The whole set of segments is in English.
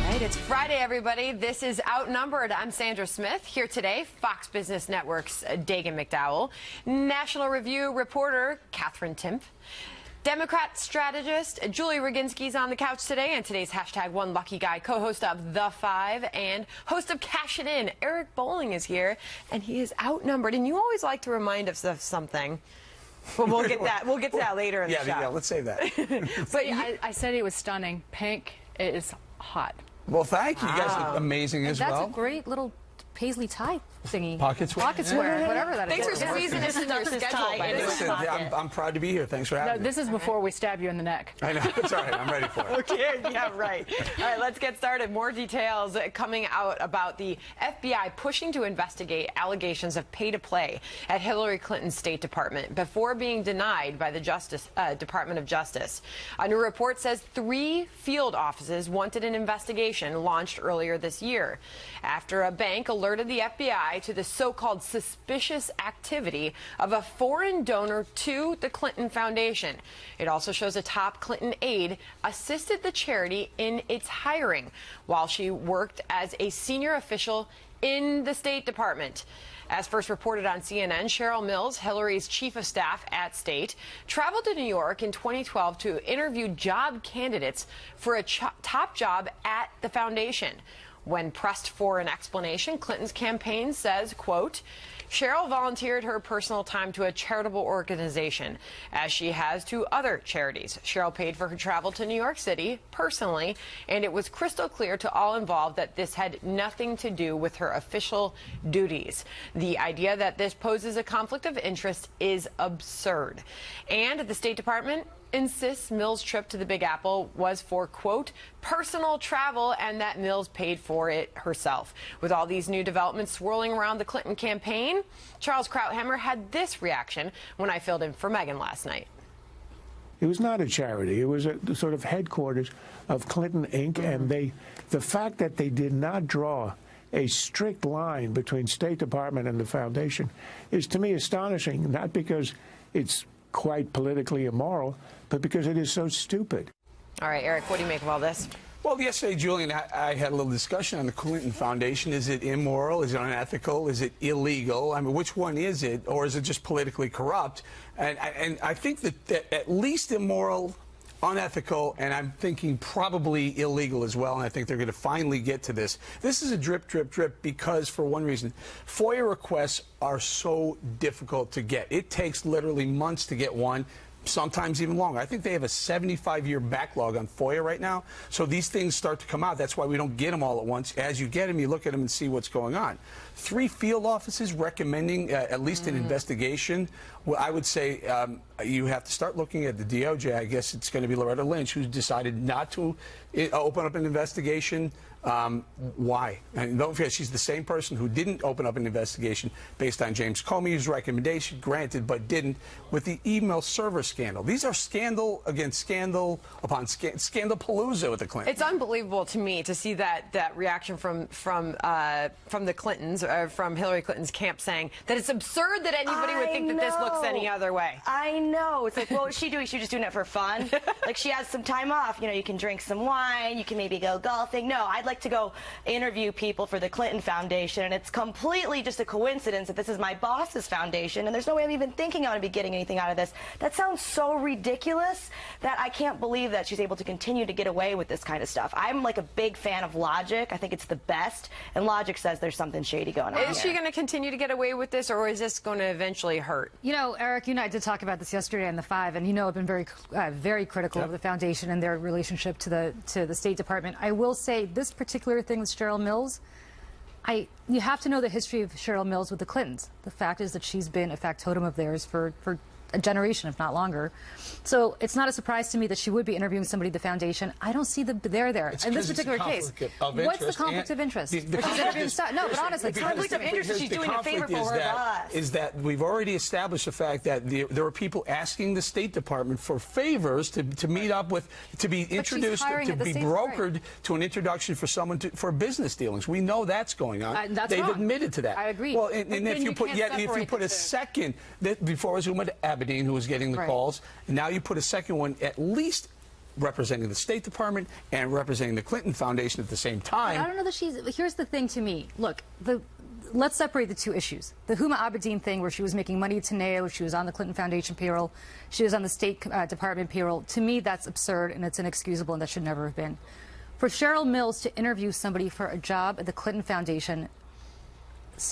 right, it's Friday, everybody. This is Outnumbered. I'm Sandra Smith. Here today, Fox Business Network's Dagan McDowell, National Review reporter Catherine Timp, Democrat strategist Julie Roginski's on the couch today, and today's hashtag One Lucky Guy, co-host of The Five and host of Cash It In. Eric Bowling is here, and he is outnumbered. And you always like to remind us of something. Well, we'll get that. We'll get to that later in the show. Yeah, let's save that. But I said it was stunning. Pink is hot. Well, thank you. You guys are amazing as well. That's a great little paisley tie thingy. Pocket square. Pocket square, whatever that is. Thanks for squeezing us in your schedule. Listen, I'm proud to be here. Thanks for having me. This is before we stab you in the neck. I know. It's all right. I'm ready for it. Okay, yeah, right. All right, let's get started. More details coming out about the FBI pushing to investigate allegations of pay-to-play at Hillary Clinton's State Department before being denied by the Department of Justice. A new report says 3 field offices wanted an investigation launched earlier this year after a bank alerted the FBI to the so-called suspicious activity of a foreign donor to the Clinton Foundation. It also shows a top Clinton aide assisted the charity in its hiring while she worked as a senior official in the State Department. As first reported on CNN, Cheryl Mills, Hillary's chief of staff at State, traveled to New York in 2012 to interview job candidates for a top job at the foundation. When pressed for an explanation, Clinton's campaign says, quote, Cheryl volunteered her personal time to a charitable organization, as she has to other charities. Cheryl paid for her travel to New York City personally, and it was crystal clear to all involved that this had nothing to do with her official duties. The idea that this poses a conflict of interest is absurd. And the State Department insists Mills' trip to the Big Apple was for, quote, personal travel, and that Mills paid for it herself. With all these new developments swirling around the Clinton campaign, Charles Krauthammer had this reaction when I filled in for Megyn last night. It was not a charity. It was a sort of headquarters of Clinton Inc., and the fact that they did not draw a strict line between State Department and the foundation is, to me, astonishing, not because it's quite politically immoral, but because it is so stupid. All right, Eric, what do you make of all this? Well, yesterday, Julie and I had a little discussion on the Clinton Foundation. Is it immoral? Is it unethical? Is it illegal? I mean, which one is it? Or is it just politically corrupt? And I think that at least immoral, unethical, and I'm thinking probably illegal as well, and I think they're going to finally get to this. This is a drip, drip, drip because, for one reason, FOIA requests are so difficult to get. It takes literally months to get one, sometimes even longer. I think they have a 75-year backlog on FOIA right now, so these things start to come out. That's why we don't get them all at once. As you get them, you look at them and see what's going on. 3 field offices recommending at least an investigation. Well, I would say you have to start looking at the DOJ. I guess it's going to be Loretta Lynch, who's decided not to open up an investigation. Why? And don't forget, she's the same person who didn't open up an investigation based on James Comey's recommendation, granted, but didn't, with the email server scandal. These are scandal against scandal upon scandal-palooza with the Clintons. It's unbelievable to me to see that reaction from the Clintons, from Hillary Clinton's camp, saying that it's absurd that anybody would think that this looks any other way. I know. It's like, well, what is she doing? She's just doing it for fun. Like, she has some time off. You know, you can drink some wine. You can maybe go golfing. No, I'd like to go interview people for the Clinton Foundation, and it's completely just a coincidence that this is my boss's foundation, and there's no way I'm even thinking I'm going to be getting anything out of this. That sounds so ridiculous that I can't believe that she's able to continue to get away with this kind of stuff. I'm like a big fan of logic. I think it's the best, and logic says there's something shady going on. Is she going to continue to get away with this, or is this going to eventually hurt? You know, Eric, you and I did talk about this yesterday on The Five, and you know I've been very critical of the foundation and their relationship to the State Department. I will say this particular thing with Cheryl Mills, you have to know the history of Cheryl Mills with the Clintons. The fact is that she's been a factotum of theirs for a generation, if not longer. So it's not a surprise to me that she would be interviewing somebody at the foundation. I don't see the there. In this particular case, what's the conflict of interest? No, but honestly, the conflict of interest is she's doing a favor for her boss. Is that we've already established the fact that there are people asking the State Department for favors to meet up with, to be introduced, to be brokered to an introduction for someone for business dealings. We know that's going on. They've admitted to that. I agree. Well, and if you put a second, before it was Abedin who was getting the calls, and now you put a second one, at least representing the State Department and representing the Clinton Foundation at the same time. I don't know that she's. Here's the thing to me. Look, let's separate the two issues. The Huma Abedin thing, where she was making money to Neo, she was on the Clinton Foundation payroll, she was on the State Department payroll. To me, that's absurd and it's inexcusable, and that should never have been. For Cheryl Mills to interview somebody for a job at the Clinton Foundation.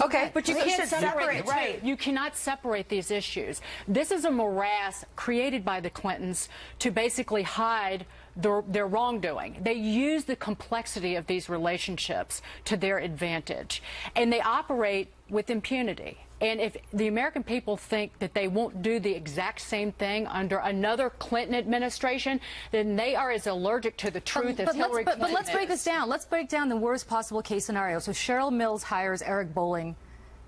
Okay, but you can't separate, right? You cannot separate these issues. This is a morass created by the Clintons to basically hide their wrongdoing. They use the complexity of these relationships to their advantage, and they operate with impunity. And if the American people think that they won't do the exact same thing under another Clinton administration, then they are as allergic to the truth as Hillary Clinton But let's break this down. Let's break down the worst possible case scenario. So Cheryl Mills hires Eric Bolling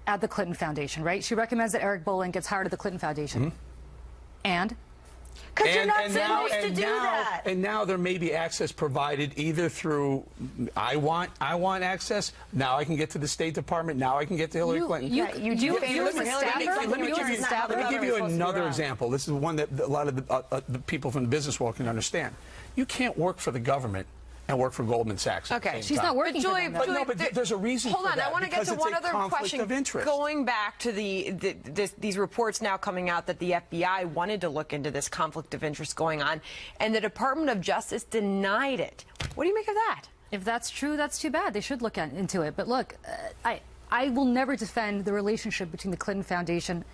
at the Clinton Foundation, right? She recommends that Eric Bolling gets hired at the Clinton Foundation. And? Because you're not supposed to do that. And now there may be access provided either through I want access. Now I can get to the State Department. Now I can get to Hillary Clinton. You do favors Let me give you another example. This is one that a lot of the people from the business world can understand. You can't work for the government and work for Goldman Sachs. Okay, she's not working for them. But there's a reason Hold for on, that. I want to get to one other question. Of interest. Going back to these reports now coming out that the FBI wanted to look into this conflict of interest going on, and the Department of Justice denied it. What do you make of that? If that's true, that's too bad. They should look into it. But look, I will never defend the relationship between the Clinton Foundation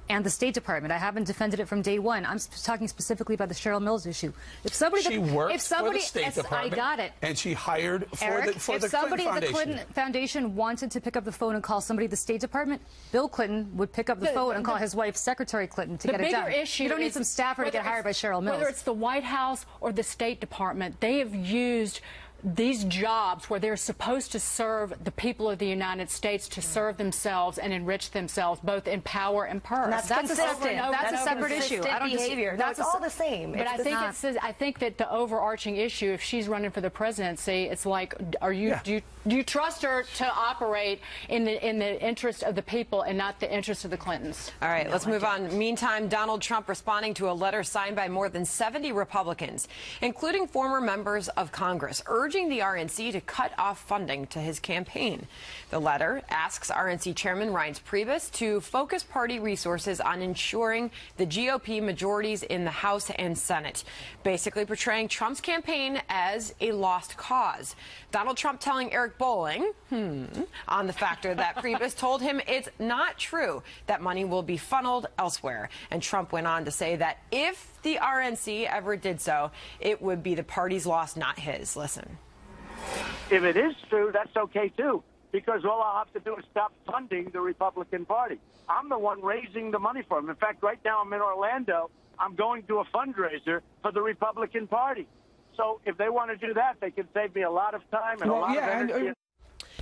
and the State Department. I haven't defended it from day one. I'm talking specifically about the Cheryl Mills issue. If somebody, she worked for the State yes, Department, I got it. And she hired for Eric, the Clinton if somebody at the Foundation. Clinton Foundation wanted to pick up the phone and call somebody at the State Department, Bill Clinton would pick up the phone and call his wife, Secretary Clinton, to get it done. The bigger issue you don't need some staffer to get hired by Cheryl Mills. Whether it's the White House or the State Department, they have used these jobs where they're supposed to serve the people of the United States to serve themselves and enrich themselves, both in power and purse. That's a separate issue. I don't behavior. That's all the same. But I think that the overarching issue, if she's running for the presidency, it's like, do you trust her to operate in the interest of the people and not the interest of the Clintons? All right, let's move on. Meantime, Donald Trump responding to a letter signed by more than 70 Republicans, including former members of Congress, urging the RNC to cut off funding to his campaign. The letter asks RNC Chairman Reince Priebus to focus party resources on ensuring the GOP majorities in the House and Senate, basically portraying Trump's campaign as a lost cause. Donald Trump telling Eric Bolling on the factor that Priebus told him it's not true that money will be funneled elsewhere. And Trump went on to say that if the RNC ever did so, it would be the party's loss, not his. Listen. If it is true, that's okay, too, because all I'll have to do is stop funding the Republican Party. I'm the one raising the money for them. In fact, right now I'm in Orlando. I'm going to a fundraiser for the Republican Party. So if they want to do that, they can save me a lot of time and a lot of energy.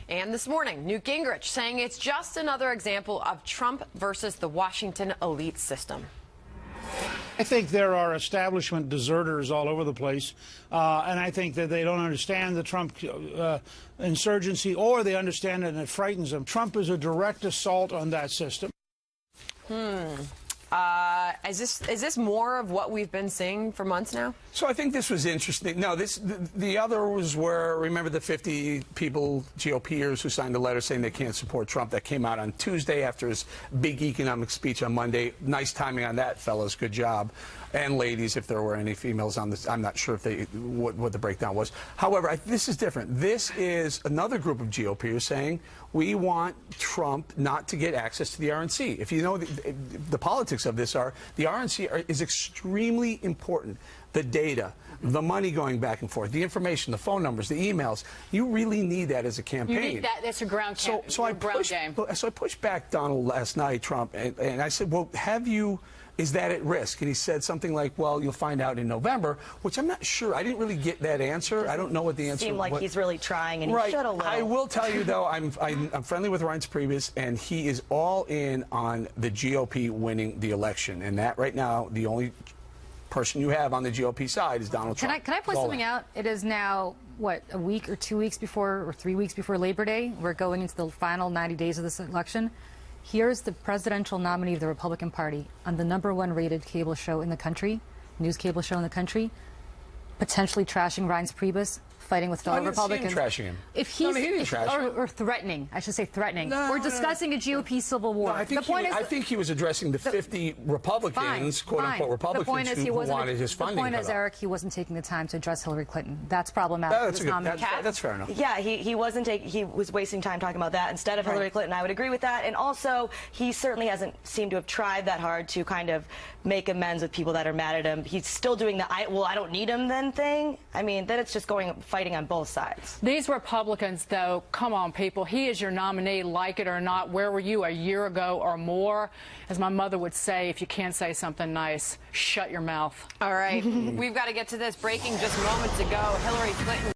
And this morning, Newt Gingrich saying it's just another example of Trump versus the Washington elite system. I think there are establishment deserters all over the place, and I think that they don't understand the Trump insurgency, or they understand it and it frightens them. Trump is a direct assault on that system. Is this more of what we've been seeing for months now? So I think this was interesting. No, the other was where, remember the 50 people, GOPers, who signed a letter saying they can't support Trump. That came out on Tuesday after his big economic speech on Monday. Nice timing on that, fellas. Good job. And ladies, if there were any females on this. I'm not sure if what the breakdown was. However, this is different. This is another group of GOPers saying we want Trump not to get access to the RNC. If you know the politics of this are, the RNC is extremely important. The data, the money going back and forth, the information, the phone numbers, the emails. You really need that as a campaign. You need that. That's a ground game. So I pushed back Donald last night, Trump, and I said, well, is that at risk? And he said something like, well, you'll find out in November, which I'm not sure. I didn't really get that answer. I don't know what the answer was. Seemed like he's really trying, and he should have. I will tell you, though, I'm friendly with Reince Priebus, and he is all in on the GOP winning the election. And that right now, the only person you have on the GOP side is Donald Trump. Can I point something out? It is now, what, a week or 2 weeks before, or 3 weeks before Labor Day? We're going into the final 90 days of this election. Here's the presidential nominee of the Republican Party on the #1 rated cable show in the country, news cable show in the country. potentially trashing Reince Priebus, fighting with fellow Republicans. I didn't see him trashing him. If he's, he didn't trash him. or threatening, I should say threatening. We're discussing a GOP civil war. No, I think he was addressing the 50 Republicans, quote-unquote Republicans, who wanted his funding. The point is, cut off. Eric, he wasn't taking the time to address Hillary Clinton. That's problematic. That's fair enough. Yeah, he was wasting time talking about that instead of Hillary Clinton. I would agree with that. And also, he certainly hasn't seemed to have tried that hard to kind of make amends with people that are mad at him. He's still doing the I don't need him then thing. I mean, then it's just fighting on both sides. These Republicans, though, come on, people. He is your nominee, like it or not. Where were you a year ago or more? As my mother would say, if you can't say something nice, shut your mouth. All right. We've got to get to this. Breaking just moments ago, Hillary Clinton